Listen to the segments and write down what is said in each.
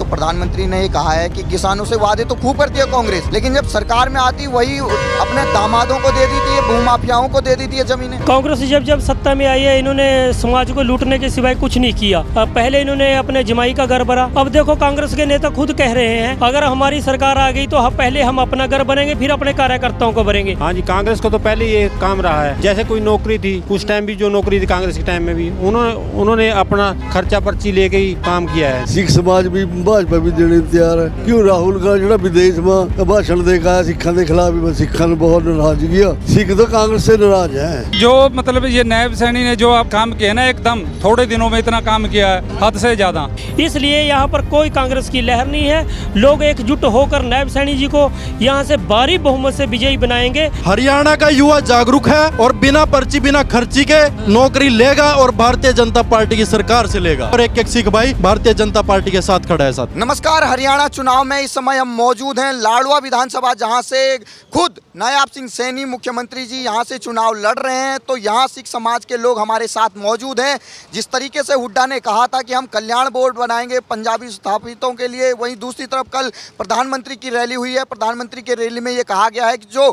प्रधानमंत्री ने ये कहा है कि किसानों से वादे तो खूब करती है कांग्रेस, लेकिन जब सरकार में आती वही अपने दामादों को दे देती है, भूमाफियाओं को दे देती है जमीनें। कांग्रेस जब सत्ता में आई है, इन्होंने समाज को लूटने के सिवाय कुछ नहीं किया। पहले इन्होंने अपने जमाई का घर भरा, अब देखो कांग्रेस के नेता खुद कह रहे हैं अगर हमारी सरकार आ गई तो पहले हम अपना घर बनेंगे, फिर अपने कार्यकर्ताओं को भरेंगे। हाँ जी, कांग्रेस को तो पहले ये काम रहा है। जैसे कोई नौकरी थी, उस टाइम भी जो नौकरी थी कांग्रेस के टाइम में भी उन्होंने अपना खर्चा पर्ची लेके ही काम किया है। सिख समाज भी भाजपा भी देने तैयार है। क्यों राहुल का जो विदेश में भाषण देकर आया सिखा के खिलाफ, सिखा ने बहुत नाराज किया। सिख तो कांग्रेस से नाराज है। जो मतलब ये नायब सैनी ने जो आप काम किया ना, एकदम थोड़े दिनों में इतना काम किया है, हद से ज्यादा। इसलिए यहाँ पर कोई कांग्रेस की लहर नहीं है। लोग एकजुट होकर नायब सैनी जी को यहाँ से भारी बहुमत से विजयी बनाएंगे। हरियाणा का युवा जागरूक है और बिना पर्ची बिना खर्ची के नौकरी लेगा और भारतीय जनता पार्टी की सरकार से लेगा। और एक सिख भाई भारतीय जनता पार्टी के साथ खड़ा है। साथ नमस्कार, हरियाणा चुनाव में इस समय हम मौजूद हैं लाडवा विधानसभा, जहां से खुद नायब सिंह सैनी मुख्यमंत्री जी यहां से चुनाव लड़ रहे हैं। तो यहां सिख समाज के लोग हमारे साथ मौजूद हैं। जिस तरीके से हुड्डा ने कहा था कि हम कल्याण बोर्ड बनाएंगे पंजाबी स्थापितों के लिए, वहीं दूसरी तरफ कल प्रधानमंत्री की रैली हुई है। प्रधानमंत्री की रैली में ये कहा गया है कि जो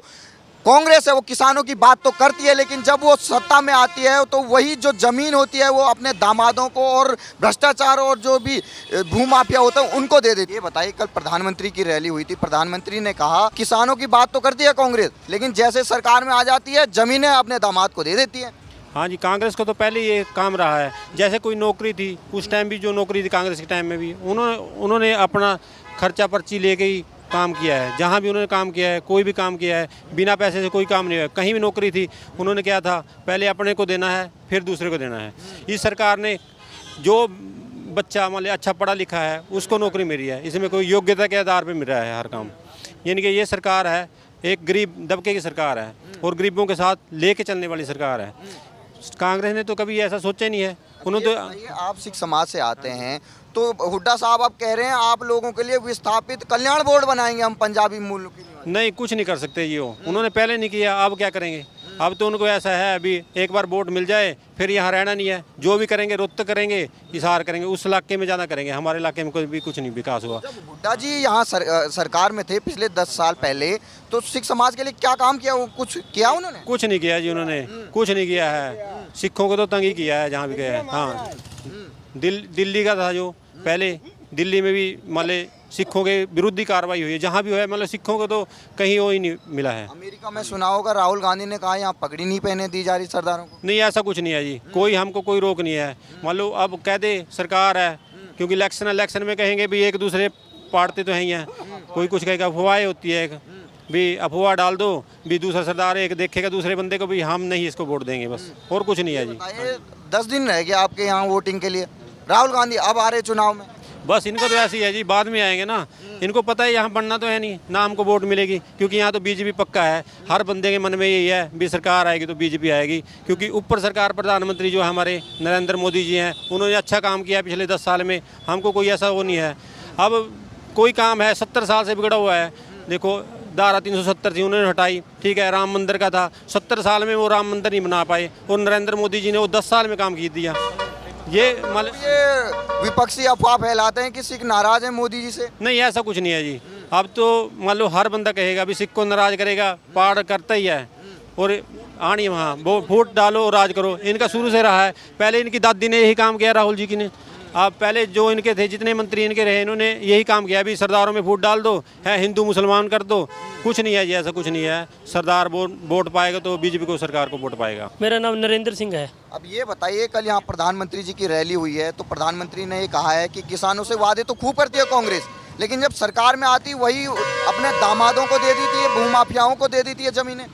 कांग्रेस है वो किसानों की बात तो करती है, लेकिन जब वो सत्ता में आती है तो वही जो जमीन होती है वो अपने दामादों को और भ्रष्टाचार और जो भी भूमाफिया होता है उनको दे देती है। बताइए, कल प्रधानमंत्री की रैली हुई थी, प्रधानमंत्री ने कहा किसानों की बात तो करती है कांग्रेस, लेकिन जैसे सरकार में आ जाती है जमीनें अपने दामाद को दे देती है। हाँ जी, कांग्रेस को तो पहले ये काम रहा है। जैसे कोई नौकरी थी, उस टाइम भी जो नौकरी थी कांग्रेस के टाइम में भी उन्होंने अपना खर्चा पर्ची लेके ही काम किया है। जहाँ भी उन्होंने काम किया है, कोई भी काम किया है, बिना पैसे से कोई काम नहीं हुआ। कहीं भी नौकरी थी, उन्होंने क्या था, पहले अपने को देना है फिर दूसरे को देना है। इस सरकार ने जो बच्चा मान लिया अच्छा पढ़ा लिखा है उसको नौकरी मिल रही है, इसमें कोई योग्यता के आधार पर मिल रहा है हर काम। यानी कि ये सरकार है एक गरीब दबके की सरकार है और गरीबों के साथ लेके चलने वाली सरकार है। कांग्रेस ने तो कभी ऐसा सोचा नहीं है। उन्होंने तो आप सिख समाज से आते हैं, तो हुड्डा साहब आप कह रहे हैं आप लोगों के लिए विस्थापित कल्याण बोर्ड बनाएंगे हम पंजाबी मूल के। नहीं, कुछ नहीं कर सकते ये उन्होंने पहले नहीं किया, अब क्या करेंगे। अब तो उनको ऐसा है अभी एक बार वोट मिल जाए फिर यहाँ रहना नहीं है। जो भी करेंगे रोहतक करेंगे, हिसार करेंगे, उस इलाके में ज़्यादा करेंगे। हमारे इलाके में कोई भी कुछ नहीं विकास हुआ। जब हुड्डा जी यहाँ सरकार में थे पिछले 10 साल पहले, तो सिख समाज के लिए क्या काम किया, वो कुछ किया उन्होंने? कुछ नहीं किया जी, उन्होंने कुछ नहीं किया है। सिखों को तो तंग ही किया है जहाँ भी गए हैं। हाँ, दिल्ली का था जो पहले, दिल्ली में भी मतलब सिखों के विरुद्ध ही कार्रवाई हुई है। जहाँ भी है मतलब सिखों को तो कहीं वो ही नहीं मिला है। अमेरिका में सुना होगा राहुल गांधी ने कहा यहाँ पगड़ी नहीं पहने दी जा रही सरदारों को। नहीं, ऐसा कुछ नहीं है जी, कोई हमको कोई रोक नहीं है। मान लो अब कह दे सरकार है, क्योंकि इलेक्शन में कहेंगे भी एक दूसरे पाड़ते तो हैं, कोई कुछ कहेगा, अफवाहें होती है भी अफवाह डाल दो भी दूसरा सरदार एक देखेगा दूसरे बंदे को भी हम नहीं इसको वोट देंगे, बस और कुछ नहीं है जी। 10 दिन रह गया आपके यहाँ वोटिंग के लिए। राहुल गांधी अब आ रहे चुनाव में, बस इनको तो ऐसी है जी, बाद में आएंगे ना। इनको पता है यहाँ बनना तो है नहीं, ना हमको वोट मिलेगी, क्योंकि यहाँ तो बीजेपी पक्का है। हर बंदे के मन में यही है भी सरकार आएगी तो बीजेपी आएगी, क्योंकि ऊपर सरकार प्रधानमंत्री जो हमारे नरेंद्र मोदी जी हैं उन्होंने अच्छा काम किया पिछले 10 साल में। हमको कोई ऐसा वो नहीं है। अब कोई काम है 70 साल से बिगड़ा हुआ है। देखो धारा 370 थी, उन्होंने हटाई, ठीक है। राम मंदिर का था, 70 साल में वो राम मंदिर नहीं बना पाए, और नरेंद्र मोदी जी ने वो 10 साल में काम की दिया। ये विपक्षी अफवाह फैलाते हैं कि सिख नाराज है मोदी जी से। नहीं, ऐसा कुछ नहीं है जी। अब तो मान लो हर बंदा कहेगा भी सिख को नाराज करेगा, पार करता ही है। और आनी वहाँ वो वोट डालो और राज करो, इनका शुरू से रहा है। पहले इनकी दादी ने यही काम किया, राहुल जी की ने। अब पहले जो इनके थे, जितने मंत्री इनके रहे, इन्होंने यही काम किया भी सरदारों में वोट डाल दो, है हिंदू मुसलमान कर दो। कुछ नहीं है जी, ऐसा कुछ नहीं है। सरदार वोट पाएगा तो बीजेपी को, सरकार को वोट पाएगा। मेरा नाम नरेंद्र सिंह है। अब ये बताइए, कल यहाँ प्रधानमंत्री जी की रैली हुई है, तो प्रधानमंत्री ने ये कहा है कि किसानों से वादे तो खूब करती है कांग्रेस, लेकिन जब सरकार में आती वही अपने दामादों को दे देती है, भूमाफियाओं को दे देती है जमीनें।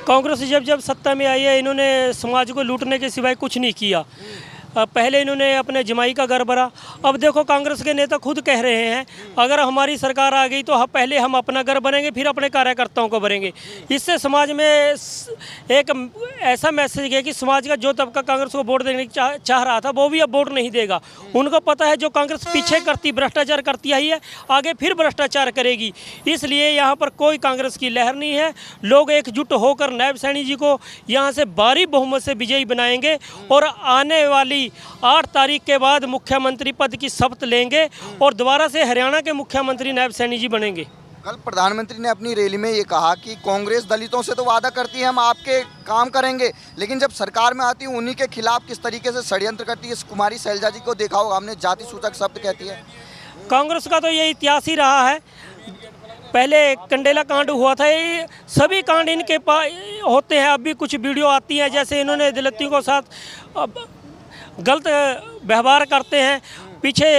कांग्रेस जब सत्ता में आई है, इन्होंने समाज को लूटने के सिवाय कुछ नहीं किया। पहले इन्होंने अपने जमाई का घर भरा, अब देखो कांग्रेस के नेता खुद कह रहे हैं अगर हमारी सरकार आ गई तो पहले हम अपना घर बनेंगे, फिर अपने कार्यकर्ताओं को भरेंगे। इससे समाज में एक ऐसा मैसेज है कि समाज का जो तबका कांग्रेस को वोट देने चाह रहा था वो भी अब वोट नहीं देगा। उनको पता है जो कांग्रेस पीछे करती, भ्रष्टाचार करती आई है, आगे फिर भ्रष्टाचार करेगी। इसलिए यहाँ पर कोई कांग्रेस की लहर नहीं है। लोग एकजुट होकर नायब सैनी जी को यहाँ से भारी बहुमत से विजयी बनाएंगे और आने वाली गांधी 8 तारीख के बाद मुख्यमंत्री पद की शपथ लेंगे और दोबारा से हरियाणा के मुख्यमंत्री नायब सैनी जी बनेंगे। कल प्रधानमंत्री ने अपनी रैली में ये कहा कि कांग्रेस दलितों से तो वादा करती है हम आपके काम करेंगे, लेकिन जब सरकार में आती है उन्हीं के खिलाफ किस तरीके से षड्यंत्र करती है। कुमारी शैलजा जी को देखा होगा हमने, जाति सूचक शब्द कहती है। कांग्रेस का तो ये इतिहास ही रहा है। पहले कंडेला कांड हुआ था, ये सभी कांड इनके पास होते हैं। अभी कुछ वीडियो आती हैं जैसे इन्होंने दलितों के साथ गलत व्यवहार करते हैं। पीछे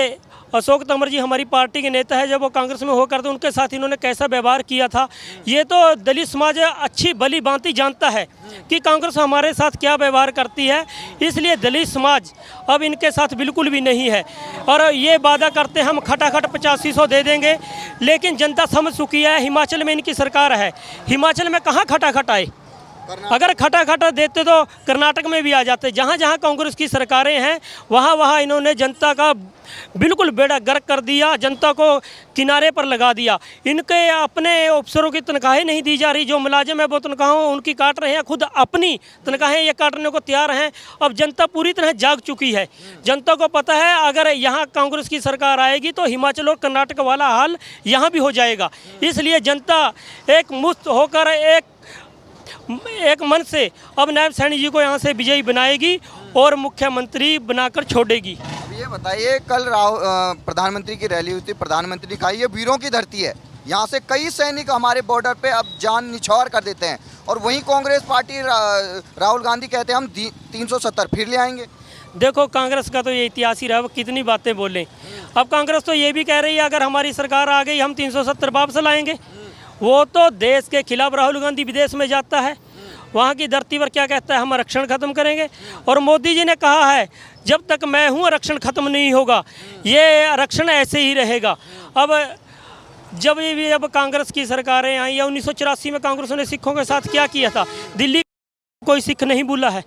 अशोक तंवर जी हमारी पार्टी के नेता है, जब वो कांग्रेस में होकर तो उनके साथ इन्होंने कैसा व्यवहार किया था, ये तो दलित समाज अच्छी भली भांति जानता है कि कांग्रेस हमारे साथ क्या व्यवहार करती है। इसलिए दलित समाज अब इनके साथ बिल्कुल भी नहीं है। और ये वादा करते हम खटाखट 8500 दे देंगे, लेकिन जनता समझ चुकी है हिमाचल में इनकी सरकार है। हिमाचल में कहाँ खटाखट आए, अगर खटाखट देते तो कर्नाटक में भी आ जाते। जहाँ जहाँ कांग्रेस की सरकारें हैं वहाँ वहाँ इन्होंने जनता का बिल्कुल बेड़ा गर्क कर दिया, जनता को किनारे पर लगा दिया। इनके अपने अफसरों की तनख्वाहें नहीं दी जा रही, जो मुलाजिम है वो तनख्वाहों उनकी काट रहे हैं, खुद अपनी तनख्वाहें ये काटने को तैयार हैं। अब जनता पूरी तरह जाग चुकी है। जनता को पता है अगर यहाँ कांग्रेस की सरकार आएगी तो हिमाचल और कर्नाटक वाला हाल यहाँ भी हो जाएगा। इसलिए जनता एक मुक्त होकर एक मन से अब नायब सैनी जी को यहाँ से विजयी बनाएगी और मुख्यमंत्री बनाकर छोड़ेगी। अब ये बताइए, कल प्रधानमंत्री की रैली हुई थी, प्रधानमंत्री ने कहा ये वीरों की धरती है, यहाँ से कई सैनिक हमारे बॉर्डर पे अब जान निछावर कर देते हैं, और वहीं कांग्रेस पार्टी राहुल गांधी कहते हैं हम 370 फिर ले आएंगे। देखो कांग्रेस का तो ये इतिहास ही रहा, वो कितनी बातें बोलें। अब कांग्रेस तो ये भी कह रही है अगर हमारी सरकार आ गई हम 370 वापस लाएंगे। वो तो देश के खिलाफ राहुल गांधी विदेश में जाता है, वहाँ की धरती पर क्या कहता है हम आरक्षण ख़त्म करेंगे। और मोदी जी ने कहा है जब तक मैं हूँ आरक्षण ख़त्म नहीं होगा, ये आरक्षण ऐसे ही रहेगा। अब जब भी अब कांग्रेस की सरकारें आई या 1984 में कांग्रेस ने सिखों के साथ क्या किया था, दिल्ली कोई सिख नहीं भूला है।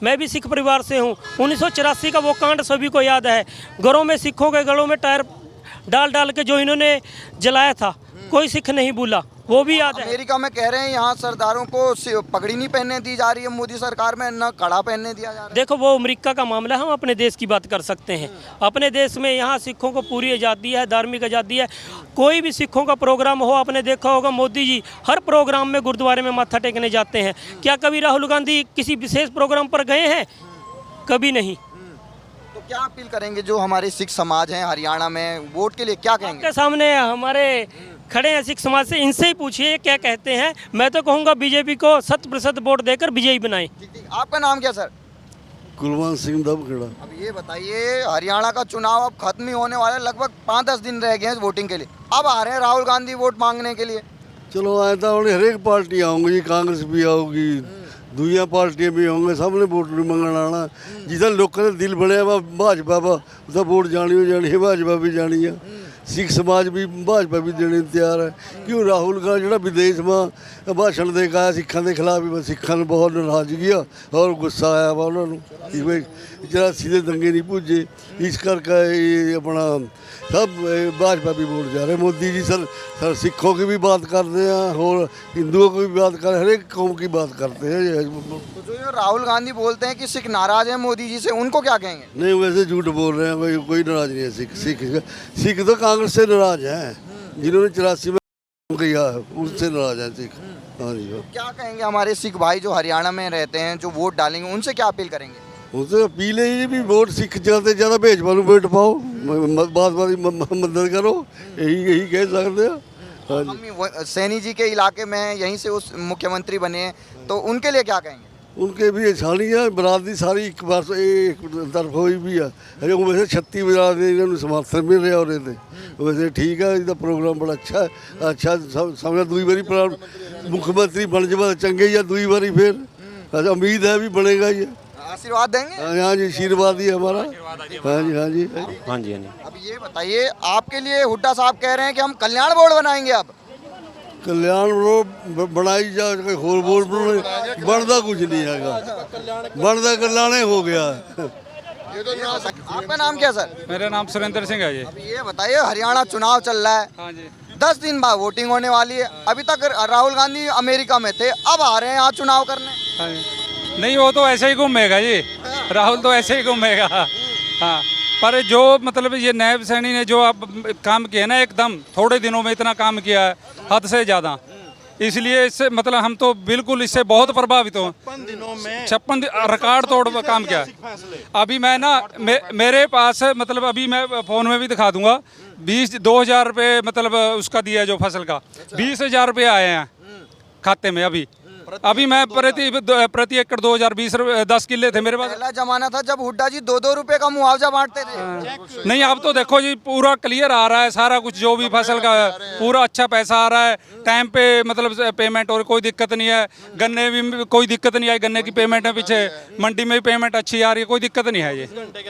मैं भी सिख परिवार से हूँ। 1984 का वो कांड सभी को याद है, घरों में सिखों के गलों में टायर डाल डाल के जो इन्होंने जलाया था, कोई सिख नहीं भूला, वो भी याद है। अमेरिका में कह रहे हैं यहाँ सरदारों को पगड़ी नहीं पहनने दी जा रही है मोदी सरकार में, न कड़ा पहनने दिया जा रहा है। देखो वो अमेरिका का मामला है, हम अपने देश की बात कर सकते हैं। अपने देश में यहाँ सिखों को पूरी आज़ादी है, धार्मिक आज़ादी है। कोई भी सिखों का प्रोग्राम हो, आपने देखा होगा मोदी जी हर प्रोग्राम में गुरुद्वारे में माथा टेकने जाते हैं। क्या कभी राहुल गांधी किसी विशेष प्रोग्राम पर गए हैं? कभी नहीं। तो क्या अपील करेंगे जो हमारे सिख समाज हैं हरियाणा में, वोट के लिए क्या कहेंगे? आपके सामने हमारे खड़े हैं सिख समाज से, इनसे ही पूछिए क्या कहते हैं। मैं तो कहूँगा बीजेपी को 100% वोट देकर विजयी बनाएं। आपका नाम क्या सर? कुलवंत सिंह दबखेड़ा। अब ये बताइए, हरियाणा का चुनाव अब खत्म ही होने वाला है, लगभग 5-10 दिन रह गए हैं वोटिंग के लिए। अब आ रहे हैं राहुल गांधी वोट मांगने के लिए। चलो आए तो हर एक पार्टी आऊँगी जी, कांग्रेस भी आऊगी, दूसरी पार्टियां भी होंगे, सबने वोट नहीं मंगना आना। जिधर लोगों ने दिल बने भाजपा पर उधर वोट जानी हो जानी है, भाजपा भी जानी है। सिख समाज भी भाजपा भी देने तैयार है। क्यों राहुल गांधी जो विदेश में भाषण दे के आया सिखों के खिलाफ, सिखों ने बहुत नाराजगी आ और गुस्सा आया वा उन्होंने, जरा सीधे दंगे नहीं पूजे। इस करके ये अपना सब भाजपा भी वोट जा रहे हैं। मोदी जी सर सिखों की भी बात करते हैं और हिंदुओं की भी बात कर, हर एक कौम की बात करते हैं। तो जो राहुल गांधी बोलते हैं कि सिख नाराज हैं मोदी जी से, उनको क्या कहेंगे? नहीं, वैसे झूठ बोल रहे हैं, कोई नाराज नहीं है। सिख तो कांग्रेस से नाराज हैं, जिन्होंने 84 में किया है उससे नाराज हैं सिख। हाँ जी। क्या कहेंगे हमारे सिख भाई जो हरियाणा में रहते हैं, जो वोट डालेंगे, उनसे क्या अपील करेंगे? उनसे अपील है भी वोट सिख ज़्यादा से ज़्यादा भेजपा वोट पाओ, बात मदद करो, यही कह सकते हैं। हम सैनी जी के इलाके में हैं, यहीं से उस मुख्यमंत्री बने हैं, तो उनके लिए क्या कहेंगे? उनके भी सारी है बरादरी सारी एक बार से एक तरफ हुई भी है। अरे वैसे 36 बरादरी इन्होंने समर्थन मिल रहे हो रहे थे, वैसे ठीक है। इसका प्रोग्राम बड़ा अच्छा है, अच्छा समझा दुई बारी मुख्यमंत्री बन जाए चंगे या दुई बारी फिर अच्छा उम्मीद है भी बनेगा ये। आशीर्वाद देंगे? हाँ जी, आशीर्वाद ही हमारा। हाँ जी हाँ जी हाँ जी। अब ये बताइए, आपके लिए हुड्डा साहब कह रहे हैं कि हम कल्याण बोर्ड बनाएंगे। अब कल्याण रोड बनाई जाए, होर बोर्ड बनता कुछ नहीं है, बनता कल्याण हो गया है। आपका नाम क्या सर? मेरा नाम सुरेंद्र सिंह है जी। अब ये बताइए, हरियाणा चुनाव चल रहा है, हाँ जी। 10 दिन बाद वोटिंग होने वाली है। अभी तक राहुल गांधी अमेरिका में थे, अब आ रहे हैं यहाँ चुनाव करने। हाँ जी। नहीं, वो तो ऐसे ही घूमेगा जी, राहुल तो ऐसे ही घूमेगा। हाँ, पर जो मतलब ये नायब सैनी ने जो अब काम किया ना, एकदम थोड़े दिनों में इतना काम किया है, हद से ज़्यादा। इसलिए इससे मतलब हम तो बिल्कुल इससे बहुत प्रभावित हो। 56 दिनों में 56 रिकॉर्ड तोड़ काम किया है। अभी मैं ना मेरे पास मतलब अभी मैं फ़ोन में भी दिखा दूंगा, 20,000 रुपये मतलब उसका दिया है जो फसल का, 20,000 रुपये आए हैं खाते में। अभी मैं प्रति एकड़ 2020 10 किले थे मेरे पास। पहला जमाना था जब हुड्डा जी 2-2 रुपए का मुआवजा बांटते थे। नहीं, अब तो देखो जी पूरा क्लियर आ रहा है सारा कुछ, जो भी फसल का है पूरा अच्छा पैसा आ रहा है टाइम पे, मतलब पेमेंट, और कोई दिक्कत नहीं है। गन्ने भी कोई दिक्कत नहीं आई, गन्ने की पेमेंट है पीछे, मंडी में भी पेमेंट अच्छी आ रही है, कोई दिक्कत नहीं है ये।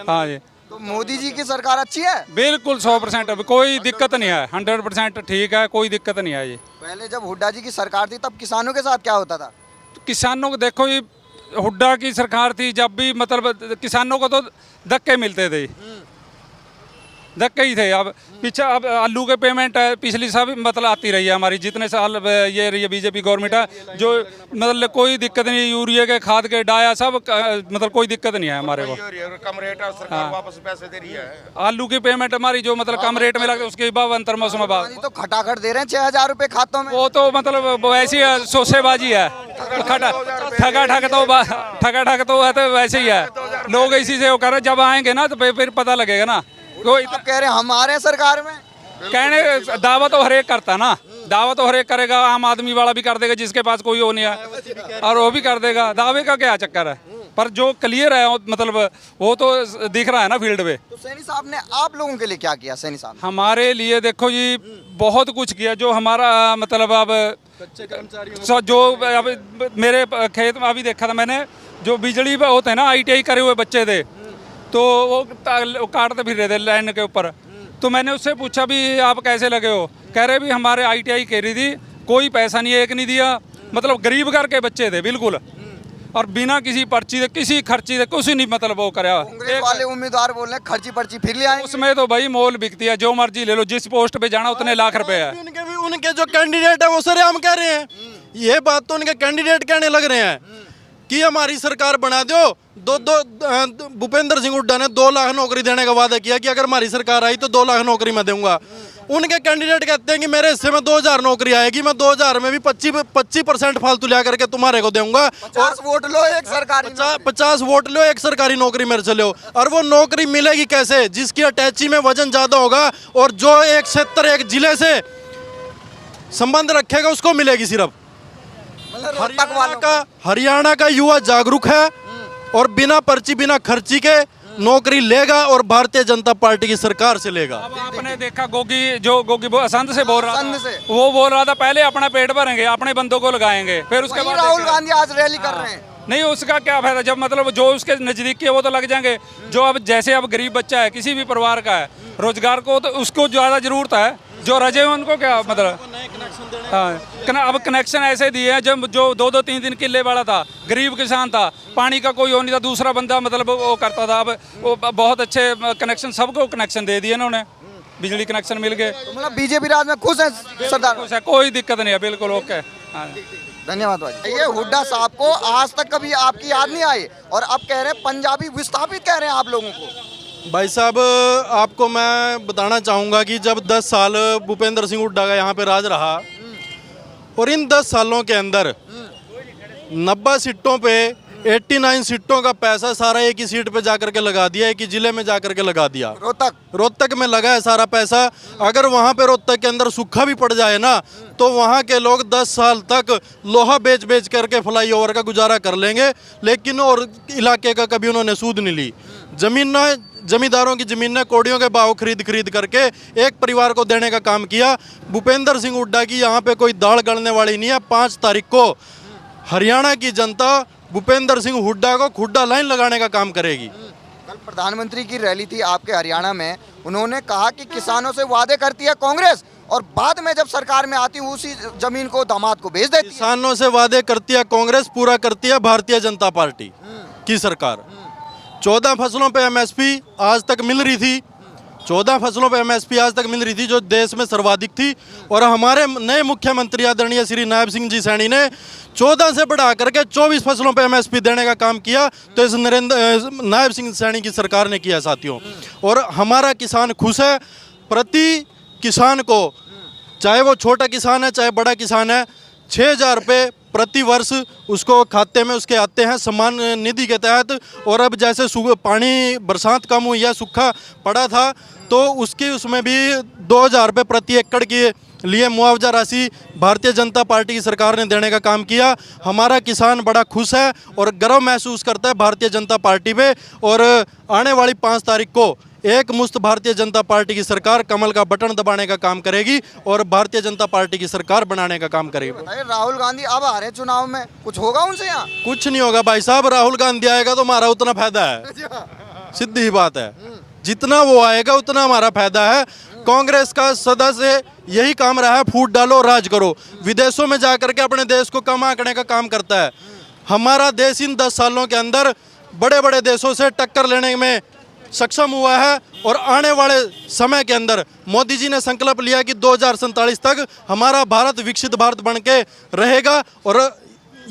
हाँ जी, तो मोदी जी की सरकार अच्छी है। बिल्कुल 100%, अभी कोई दिक्कत नहीं है, 100% ठीक है, कोई दिक्कत नहीं है ये। पहले जब हुड्डा जी की सरकार थी तब किसानों के साथ क्या होता था? तो किसानों को देखो, ये हुड्डा की सरकार थी जब भी मतलब किसानों को तो धक्के मिलते थे, धक्के ही थे। अब पीछे अब आलू के पेमेंट है पिछली सब मतलब आती रही है हमारी, जितने साल ये रही है बीजेपी गवर्नमेंट है, जो मतलब कोई दिक्कत नहीं, यूरिया के खाद के डाया सब मतलब कोई दिक्कत नहीं है हमारे को। कम रेट है, सरकार वापस पैसे दे रही है। आलू की पेमेंट हमारी जो मतलब कम रेट में लगता है उसके बाद अंतर मौसम बाद तो खटाखट दे रहे हैं 6,000 रुपए खातों में। वो तो मतलब वैसी है, सोसेबाजी है, ठगा तो है, तो वैसे ही है, लोग इसी से वो कर रहे, जब आएंगे ना तो फिर पता लगेगा ना। कोई आप कह रहे हैं हमारे सरकार में, कहने दावा तो हर एक करता ना, दावा तो हर एक करेगा, आम आदमी वाला भी कर देगा जिसके पास कोई वो नहीं है, और वो भी कर देगा, दावे का क्या चक्कर है। पर जो क्लियर है मतलब वो तो दिख रहा है ना फील्ड पे। तो सैनी साहब ने आप लोगों के लिए क्या किया? सैनी साहब हमारे लिए देखो जी बहुत कुछ किया, जो हमारा मतलब अब जो अब मेरे खेत में अभी देखा था मैंने, जो बिजली पे होते हैं ना, ITI करे हुए बच्चे थे, तो वो काटते फिर रहे थे लैंड के ऊपर। तो मैंने उससे पूछा भी आप कैसे लगे हो, कह रहे भी हमारे ITI कह रही थी, कोई पैसा नहीं, एक नहीं दिया, मतलब गरीब घर के बच्चे थे बिल्कुल, और बिना किसी पर्ची दे, किसी खर्ची दे, कुछ नहीं मतलब वो करा। कांग्रेस वाले उम्मीदवार बोल रहे हैं खर्ची पर्ची फिर ले आए। उसमें तो भाई मोल बिकती है, जो मर्जी ले लो, जिस पोस्ट पे जाना उतने लाख रुपए है। उनके जो कैंडिडेट है वो सरेआम कह रहे हैं, ये बात तो उनके कैंडिडेट कहने लग रहे हैं कि हमारी सरकार बना दो। भूपेंद्र सिंह हुड्डा ने 2 लाख नौकरी देने का वादा किया कि अगर हमारी सरकार आई तो 2 लाख नौकरी मैं दूंगा। उनके कैंडिडेट कहते हैं कि मेरे हिस्से में 2,000 नौकरी आएगी, मैं 2,000 में भी 25% फालतू लिया करके तुम्हारे को दूंगा। 50 वोट लो एक सरकारी 50 वोट लो, एक सरकारी नौकरी मेरे से लो। और वो नौकरी मिलेगी कैसे? जिसकी अटैची में वजन ज्यादा होगा और जो एक क्षेत्र एक जिले से संबंध रखेगा उसको मिलेगी सिर्फ। हरियाणा का युवा जागरूक है और बिना पर्ची बिना खर्ची के नौकरी लेगा और भारतीय जनता पार्टी की सरकार से लेगा। अब आपने देखा गोगी असंध से बोल रहा असंध था, से। वो बोल रहा था पहले अपना पेट भरेंगे, अपने बंदों को लगाएंगे, फिर उसके वही बाद राहुल गांधी आज रैली कर रहे हैं। नहीं, उसका क्या फायदा जब मतलब जो उसके नजदीक के वो तो लग जाएंगे। जो अब जैसे अब गरीब बच्चा है, किसी भी परिवार का है, रोजगार को तो उसको ज्यादा जरूरत है, जो रजे हैं उनको क्या मतलब। हाँ, अब कनेक्शन ऐसे दिए हैं जब जो 2-2 3-3 किले वाला था, गरीब किसान था, पानी का कोई वो नहीं था, दूसरा बंदा मतलब वो करता था। अब वो बहुत अच्छे कनेक्शन, सबको कनेक्शन दे दिए इन्होंने, बिजली कनेक्शन मिल गए। तो मतलब बीजेपी राज में खुश है सरदार? कुछ है, कोई दिक्कत नहीं है, बिल्कुल ओके। हाँ, धन्यवाद भाई। ये हुड्डा साहब को आज तक कभी आपकी याद नहीं आई और अब कह रहे हैं पंजाबी विस्थापित कह रहे हैं आप लोगों को। भाई साहब, आपको मैं बताना चाहूँगा कि जब 10 साल भूपेंद्र सिंह हुड्डा का यहाँ पे राज रहा और इन 10 सालों के अंदर 90 सीटों पे 89 सीटों का पैसा सारा एक ही सीट पे जाकर के लगा दिया, एक ही जिले में जाकर के लगा दिया। रोहतक में लगा है सारा पैसा। अगर वहाँ पे रोहतक के अंदर सूखा भी पड़ जाए ना तो वहाँ के लोग 10 साल तक लोहा बेच बेच करके फ्लाईओवर का गुजारा कर लेंगे, लेकिन और इलाके का कभी उन्होंने सूद नहीं ली। जमींदारों की जमीनें कोड़ियों के भाव खरीद करके एक परिवार को देने का काम किया। भूपेंद्र सिंह हुड्डा की यहाँ पे कोई दाल गलने वाली नहीं है। 5 तारीख को हरियाणा की जनता भूपेंद्र सिंह हुड्डा को खुड्डा लाइन लगाने का काम करेगी। कल प्रधानमंत्री की रैली थी आपके हरियाणा में, उन्होंने कहा कि किसानों से वादे करती है कांग्रेस और बाद में जब सरकार में आती है उसी जमीन को दामाद को बेच देती है। किसानों से वादे करती है कांग्रेस, पूरा करती है भारतीय जनता पार्टी की सरकार। 14 फसलों पे MSP आज तक मिल रही थी, 14 फसलों पे MSP आज तक मिल रही थी, जो देश में सर्वाधिक थी। और हमारे नए मुख्यमंत्री आदरणीय श्री नायब सिंह जी सैनी ने 14 से बढ़ा करके 24 फसलों पे MSP देने का काम किया। तो इस नायब सिंह सैनी की सरकार ने किया साथियों। और हमारा किसान खुश है। प्रति किसान को, चाहे वो छोटा किसान है चाहे बड़ा किसान है, 6,000 रुपये प्रति वर्ष उसको खाते में उसके आते हैं सम्मान निधि के तहत। और अब जैसे पानी बरसात कम हुई है, सूखा पड़ा था, तो उसमें भी 2,000 रुपये प्रति एकड़ के लिए मुआवजा राशि भारतीय जनता पार्टी की सरकार ने देने का काम किया। हमारा किसान बड़ा खुश है और गर्व महसूस करता है भारतीय जनता पार्टी पे। और आने वाली 5 तारीख को एक मुश्त भारतीय जनता पार्टी की सरकार कमल का बटन दबाने का काम करेगी और भारतीय जनता पार्टी की सरकार बनाने का काम करेगी। बताइए, राहुल गांधी अब आ रहे हैं चुनाव में, कुछ होगा उनसे यहाँ? कुछ नहीं होगा भाई साहब। राहुल गांधी आएगा तो हमारा उतना फायदा है, सीधी ही बात है। जितना वो आएगा उतना हमारा फायदा है। कांग्रेस का सदा से यही काम रहा है, फूट डालो राज करो। विदेशों में जाकर के अपने देश को कम आंकने का काम करता है। हमारा देश इन 10 सालों के अंदर बड़े बड़े देशों से टक्कर लेने में सक्षम हुआ है। और आने वाले समय के अंदर मोदी जी ने संकल्प लिया कि 2047 तक हमारा भारत विकसित भारत बन के रहेगा। और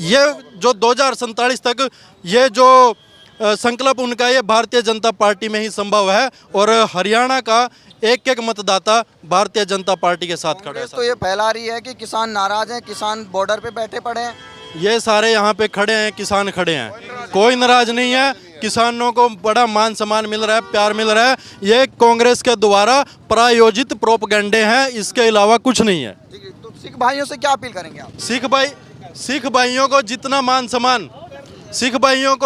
ये जो 2047 तक ये जो संकल्प उनका, ये भारतीय जनता पार्टी में ही संभव है। और हरियाणा का एक एक मतदाता भारतीय जनता पार्टी के साथ खड़ा है। कांग्रेस तो ये फैला रही है कि किसान नाराज हैं, किसान बॉर्डर पे बैठे पड़े हैं। ये सारे यहाँ पे खड़े हैं, किसान खड़े हैं, कोई नाराज नहीं है। किसानों को बड़ा मान सम्मान मिल रहा है, प्यार मिल रहा है। ये कांग्रेस के द्वारा प्रायोजित प्रोपगेंडे हैं, इसके अलावा कुछ नहीं है। तो सिख भाइयों से क्या अपील करेंगे आप? सिख भाइयों को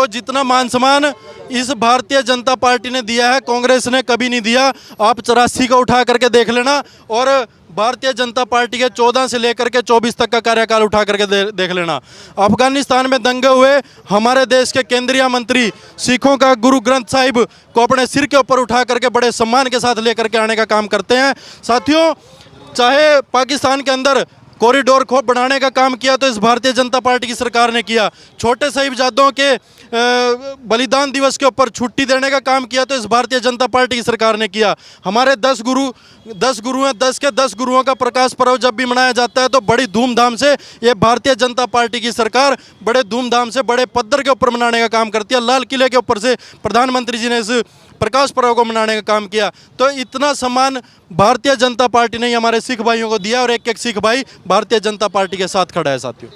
जितना मान सम्मान इस भारतीय जनता पार्टी ने दिया है, कांग्रेस ने कभी नहीं दिया। आप 84 का उठा करके देख लेना और भारतीय जनता पार्टी के 14 से लेकर के 24 तक का कार्यकाल उठा करके देख लेना। अफगानिस्तान में दंगे हुए, हमारे देश के केंद्रीय मंत्री सिखों का गुरु ग्रंथ साहिब को अपने सिर के ऊपर उठा करके बड़े सम्मान के साथ लेकर के आने का काम करते हैं। साथियों, चाहे पाकिस्तान के अंदर कॉरिडोर को बढ़ाने का काम किया तो इस भारतीय जनता पार्टी की सरकार ने किया। छोटे साहिबजादों के बलिदान दिवस के ऊपर छुट्टी देने का काम किया तो इस भारतीय जनता पार्टी की सरकार ने किया। हमारे 10 गुरु हैं, 10 के 10 गुरुओं का प्रकाश पर्व जब भी मनाया जाता है तो बड़ी धूमधाम से ये भारतीय जनता पार्टी की सरकार बड़े धूमधाम से बड़े पद्धर के ऊपर मनाने का काम करती है। लाल किले के ऊपर से प्रधानमंत्री जी ने इस प्रकाश पर्व को मनाने का काम किया। तो इतना सम्मान भारतीय जनता पार्टी ने हमारे सिख भाइयों को दिया और एक एक सिख भाई भारतीय जनता पार्टी के साथ खड़ा है। साथियों,